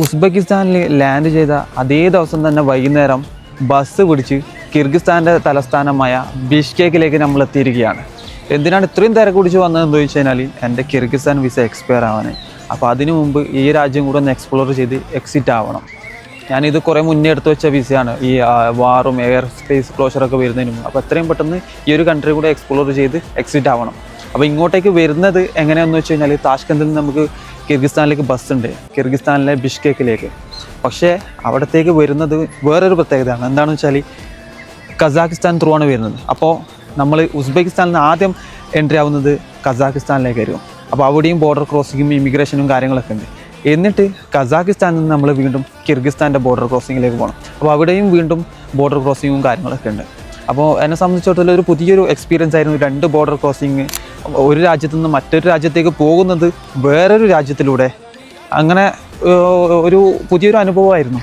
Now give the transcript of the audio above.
ഉസ്ബെക്കിസ്ഥാനിൽ land ചെയ്ത അതേ ദിവസം തന്നെ വൈകുന്നേരം ബസ് പിടിച്ച് കിർഗിസ്ഥാൻ്റെ തലസ്ഥാനമായ ബിഷ്കേക്കിലേക്ക് നമ്മൾ എത്തിയിരിക്കുകയാണ്. എന്തിനാണ് ഇത്രയും തിരക്ക് പിടിച്ച് വന്നതെന്ന് ചോദിച്ചു കഴിഞ്ഞാൽ എൻ്റെ കിർഗിസ്ഥാൻ വിസ എക്സ്പയർ ആവാൻ. അപ്പോൾ അതിനു മുമ്പ് ഈ രാജ്യം കൂടെ ഒന്ന് എക്സ്പ്ലോർ ചെയ്ത് എക്സിറ്റ് ആവണം. ഞാനിത് കുറേ മുന്നേ എടുത്ത് വെച്ച വിസയാണ്, ഈ വാറും എയർ സ്പേസ് ക്ലോഷറൊക്കെ വരുന്നതിന് മുമ്പ്. അപ്പോൾ എത്രയും പെട്ടെന്ന് ഈ ഒരു കൺട്രി കൂടെ എക്സ്പ്ലോർ ചെയ്ത് എക്സിറ്റ് ആവണം. അപ്പോൾ ഇങ്ങോട്ടേക്ക് വരുന്നത് എങ്ങനെയാണെന്ന് വെച്ച് കഴിഞ്ഞാൽ താഷ്കന്തിൽ നിന്ന് നമുക്ക് കിർഗിസ്ഥാനിലേക്ക് ബസ്സുണ്ട്, കിർഗിസ്ഥാനിലെ ബിഷ്കേക്കിലേക്ക്. പക്ഷേ അവിടത്തേക്ക് വരുന്നത് വേറൊരു പ്രത്യേകതയാണ്. എന്താണെന്ന് വെച്ചാൽ കസാഖിസ്ഥാൻ ത്രൂ ആണ് വരുന്നത്. അപ്പോൾ നമ്മൾ ഉസ്ബെക്കിസ്ഥാനിൽ നിന്ന് ആദ്യം എൻട്രി ആവുന്നത് കസാഖിസ്ഥാനിലേക്കായിരിക്കും. അപ്പോൾ അവിടെയും ബോർഡർ ക്രോസിങ്ങും ഇമിഗ്രേഷനും കാര്യങ്ങളൊക്കെ ഉണ്ട്. എന്നിട്ട് കസാഖിസ്ഥാനിൽ നിന്ന് നമ്മൾ വീണ്ടും കിർഗിസ്ഥാൻ്റെ ബോർഡർ ക്രോസിങ്ങിലേക്ക് പോകണം. അപ്പോൾ അവിടെയും വീണ്ടും ബോർഡർ ക്രോസിങ്ങും കാര്യങ്ങളൊക്കെ ഉണ്ട്. അപ്പോൾ എന്നെ സംബന്ധിച്ചിടത്തോളം ഒരു പുതിയൊരു എക്സ്പീരിയൻസ് ആയിരുന്നു 2 ബോർഡർ ക്രോസിങ്. ഒരു രാജ്യത്തു നിന്ന് മറ്റൊരു രാജ്യത്തേക്ക് പോകുന്നത് വേറൊരു രാജ്യത്തിലൂടെ. അങ്ങനെ ഒരു പുതിയൊരു അനുഭവമായിരുന്നു.